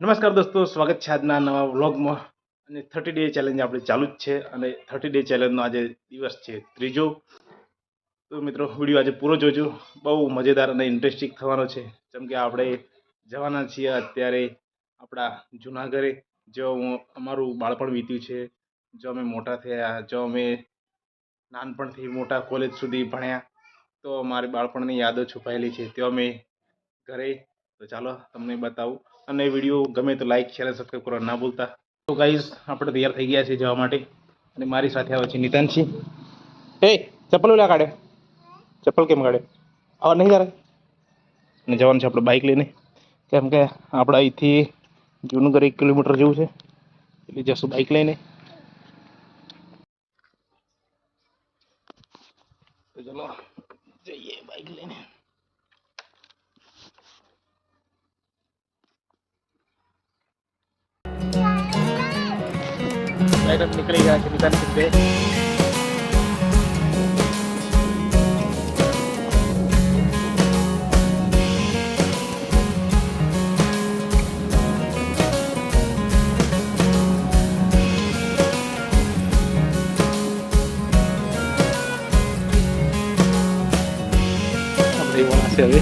નમસ્કાર દોસ્તો, સ્વાગત છે આજના નવા વ્લોગમાં. અને 30 ડે ચેલેન્જ આપણે ચાલુ જ છે અને 30 ડે ચેલેન્જનો આજે દિવસ છે ત્રીજો. તો મિત્રો વિડીયો આજે પૂરો જોજો, બહુ મજેદાર અને ઇન્ટરેસ્ટિંગ થવાનો છે. જેમ કે આપણે જવાના છીએ અત્યારે આપણા જૂના ઘરે, જો અમારું બાળપણ વીત્યું છે, જો અમે મોટા થયા, જો અમે નાનપણથી મોટા કોલેજ સુધી ભણ્યા, તો અમારી બાળપણની યાદો છુપાયેલી છે તે અમે ઘરે. તો ચાલો તમને બતાવું. અને વિડીયો ગમે તો લાઈક શેર સબસ્ક્રાઈબ કરવા ના ભૂલતા. તો ગાઈઝ આપણે તૈયાર થઈ ગયા છીએ જવા માટે, અને મારી સાથે આવે છે નિતાનસિંહ. હે, ચપ્પલ ઓલા કાઢે, ચપ્પલ કેમ કાઢે? આવા નહીં તારે. અને જવાનું છે આપણે બાઇક લઈને, કેમ કે આપણે અહીંથી જૂનું 1 કિલોમીટર જેવું છે, એટલે જશું બાઇક લઈને. તો ચલો જઈએ બાઇક લઈને. નીકળી ગયા છે નિતાનસિંહ બે. હવે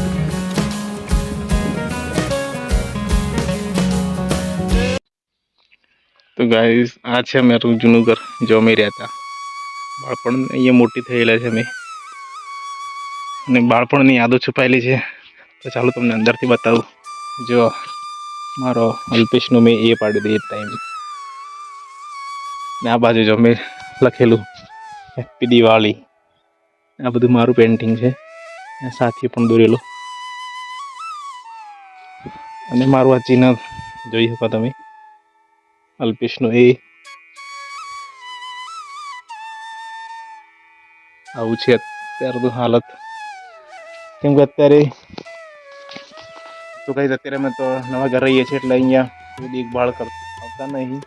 તો ગાઈસ આ છે મારું જૂનું ઘર, જો અમે રહેતા. બાળપણ અહીંયા મોટી થયેલા છે અમે, અને બાળપણની યાદો છુપાયેલી છે. તો ચાલો તમને અંદરથી બતાવું. જો મારો અલ્પેશનો મેં એ પાડી દઈએ ટાઈમ, ને આ બાજુ જો મેં લખેલું હેપી દિવાળી. આ બધું મારું પેન્ટિંગ છે, સાથે પણ દોરેલો. અને મારું આ ચિહ્ન જોઈ શકો તમે, અલ્પેશનો એ. આવું છે અત્યારે તો હાલત, કેમ કે અત્યારે તો કઈ અત્યારે અમે તો નવા ઘર રહીએ છીએ, એટલે અહીંયા દેખભાળ આવતા નહીં.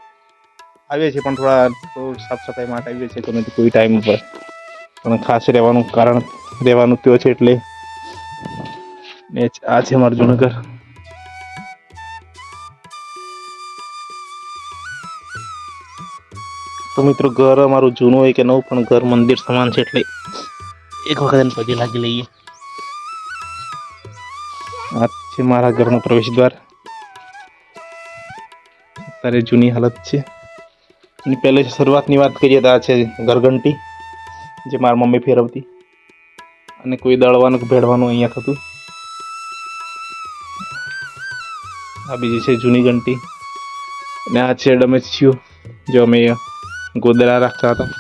આવીએ છીએ પણ થોડું સાફ સફાઈ માટે આવીએ છીએ, તો કોઈ ટાઈમ ઉપર પણ ખાસ રહેવાનું કારણ રહેવાનું ત્યો છે, એટલે આ છે મારું જૂનું ઘર. તો મિત્રો ઘર અમારું જૂનું હોય કે નવું, પણ ઘર મંદિર સમાન છે, એટલે એક વખત એને પગે લાગી લઈએ. આ છે મારા ઘરનો પ્રવેશ દ્વાર. અત્યારે જૂની હાલત છે. અને પહેલે શરૂઆતની વાત કરીએ તો આ છે ઘરઘંટી, જે મારી મમ્મી ફેરવતી, અને કોઈ દળવાનું કે ભેળવાનું અહીંયા થતું. આ બીજી છે જૂની ઘંટી. અને આ છે ડમેચ્યું, જો અમે ગોદડા રાખતા હતા.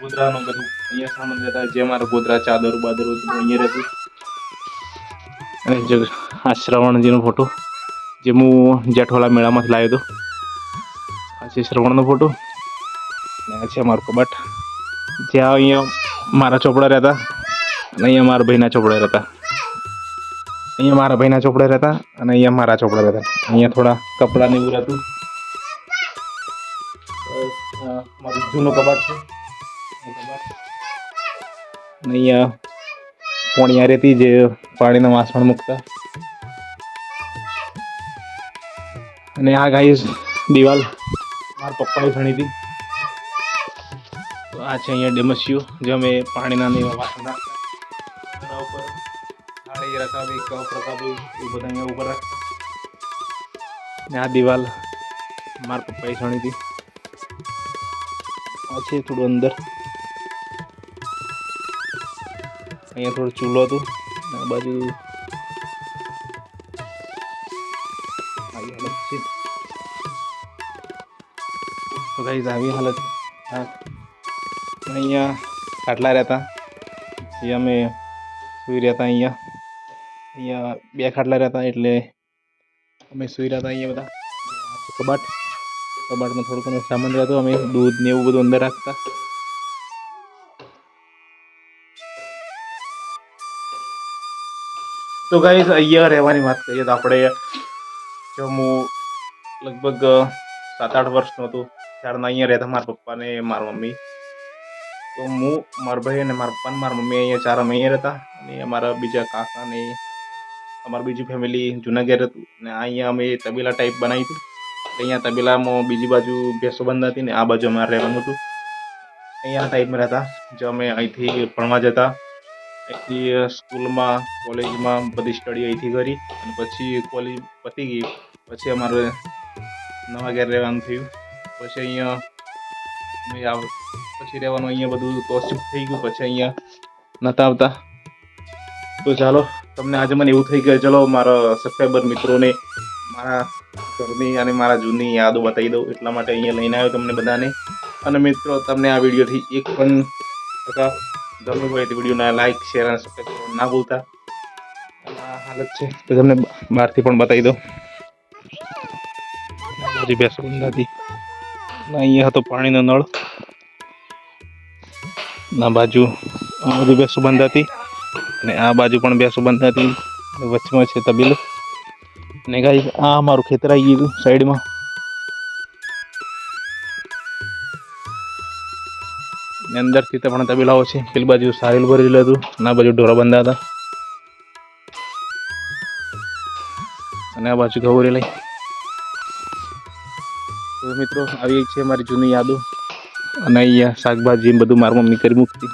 ગોદડાનું બધું અહીંયા સામાન રહેતા, જે મારા ગોદડા ચાદર બાદર બધું અહીંયા રહેતું. અને જો આ શ્રવણજીનો ફોટો, જે હું જેઠવાલા મેળામાંથી લાવ્યો હતો. આ છે શ્રવણનો ફોટો. અને આ છે અમારું કબાટ, જ્યાં અહીંયા મારા ચોપડા રહેતા, અને અહીંયા મારા ભાઈના ચોપડા રહેતા. અહીંયા મારા ભાઈના ચોપડા રહેતા, અને અહીંયા મારા ચોપડા રહેતા. અહીંયા થોડા કપડાં ને એવું રહેતું. મારું જૂનું કબાટ છે. અને અહીંયા પોણિયા રહેતી, જે પાણીના વાસણ મૂકતા. અને આ ગાઈસ દિવાલ મારા પપ્પાએ ખણી હતી. તો આ છે અહીંયા ડેમસ્યુ, જે અમે પાણીના એવા વાસણ રાખતા. એના ઉપર થાળી રકાબી, કપ રકાબી, એ બધા અહીંયા ઉપર રાખતા. ને આ દિવાલ મારા પપ્પાએ ખણી હતી. આ છે થોડું અંદર, અહીંયા થોડો ચૂલો હતું. આ બાજુ આવી હાલત છે. તો ગાઈસ આવી હાલત. અહીંયા ખાટલા રહેતા, જે અમે સુઈ રહેતા. અહીંયા 2 ખાટલા રહેતા, એટલે અમે સુઈ રહેતા અહીંયા બધા. કબાટમાં થોડું ઘણું સામાન રહેતો, અમે દૂધ ને એવું બધું અંદર રાખતા. તો ગાઈસ અહીંયા રહેવાની વાત કરીએ તો આપણે, જો હું લગભગ 7-8 વર્ષનો હતો ત્યારના અહીંયા રહેતા મારા પપ્પા ને મારા મમ્મી. તો હું, મારા ભાઈ અને મારા પપ્પા ને મારા મમ્મી અહીંયા 4 અમે અહીંયા રહેતા. અને અમારા બીજા કાકા ને અમારું બીજું ફેમિલી જૂના ઘેર હતું ને અહીંયા અમે તબેલા ટાઈપ બનાવ્યું હતું. અહીંયા તબેલામાં બીજી બાજુ ભેંસો બંધાતી ને આ બાજુ અમારે રહેવાનું હતું. અહીંયા ટાઈપમાં રહેતા જો અમે અહીંથી ભણવા જતા, અહીંથી સ્કૂલમાં કોલેજમાં બધી સ્ટડી અહીંથી કરી અને પછી કોલેજ પતી ગઈ પછી અમારે નવા ઘેર રહેવાનું થયું. પછી અહીંયા અમે પછી રહેવાનું અહીંયા બધું તો શિફ્ટ થઈ ગયું. પછી અહીંયા નહોતા આવતા. તો ચાલો તમને આજે મને એવું થઈ ગયું ચલો મારા સબસ્ક્રાઈબર મિત્રોને મારા ઘરની અને મારા જૂની યાદો બતાવી દઉં એટલા માટે અહીંયા લઈને આવ્યો તમને બધાને. અને મિત્રો તમને આ વિડીયોથી એક પણ ટકા ગમ્યું હોય તો વિડીયોને લાઈક શેર અને સબસ્ક્રાઈબ કરવાનું ના ભૂલતા. આ હાલત છે તો તમને બહારથી પણ બતાવી દઉં. બધી ભેંસો બંધાતી અહીંયા હતો પાણીનો નળ, ના બાજુ બધી ભેંસો બંધાતી અને આ બાજુ પણ ભેંસો બંધાતી. વચમાં છે તબેલો અને ગાઈસ આ અમારું ખેતર આવી ગયું સાઈડમાં. અંદરથી તો પણ તબેલાઓ છે. પેલી બાજુ સારેલ ભરેલું હતું અને આ બાજુ ઢોરા બંધાતા અને આ બાજુ ઘઉં રેલાઈ. તો મિત્રો આવી છે મારી જૂની યાદો. અને અહીંયા શાકભાજી બધું મારી મમ્મી કરી મૂકતી.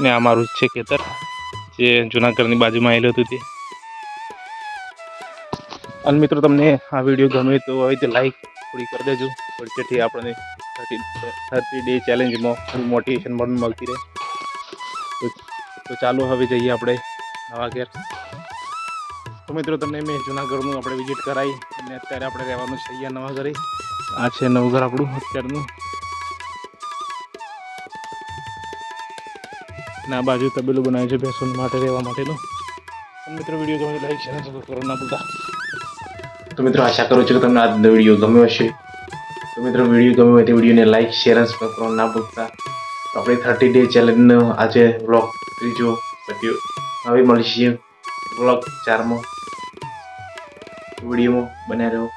ને આ મારું છે ખેતર જે જૂના ઘરની બાજુમાં આવેલું હતું તે. અને મિત્રો તમને આ વિડીયો ગમે તો હોય તો લાઈક થોડી કરી દેજો, જેથી આપણને 30 ડે ચેલેન્જમાં થોડું મોટિવેશન પણ મળતી રહે. તો ચાલો હવે જઈએ આપણે નવા ઘેર. તો મિત્રો તમને મેં જૂના ઘરનું આપણે વિઝિટ કરાવી અને અત્યારે આપણે રહેવાનું છે અહીંયા નવા ઘરે. આ છે નવું ઘર આપણું અત્યારનું. અને આ બાજુ તબેલું બનાવ્યું છે ભેંસો માટે રહેવા માટેનું. મિત્રો વિડીયો ગમે લાઈક શેર અને સબસ્ક્રાઇબ કરવાનું ના ભૂલતા. તો મિત્રો આશા કરું છું કે તમને આજનો વિડીયો ગમ્યો હશે. તો મિત્રો વિડીયો ગમ્યો હોય તો વિડીયોને લાઈક શેર અને સબસ્ક્રાઇબ કરવાનું ના ભૂલતા. તો આપણે 30 ડે ચેલેન્જનો આજે વ્લોગ ત્રીજો વિડીયો હવે મળીશું વ્લોગ 4માં વિડીયોમાં બન્યા રહ્યો.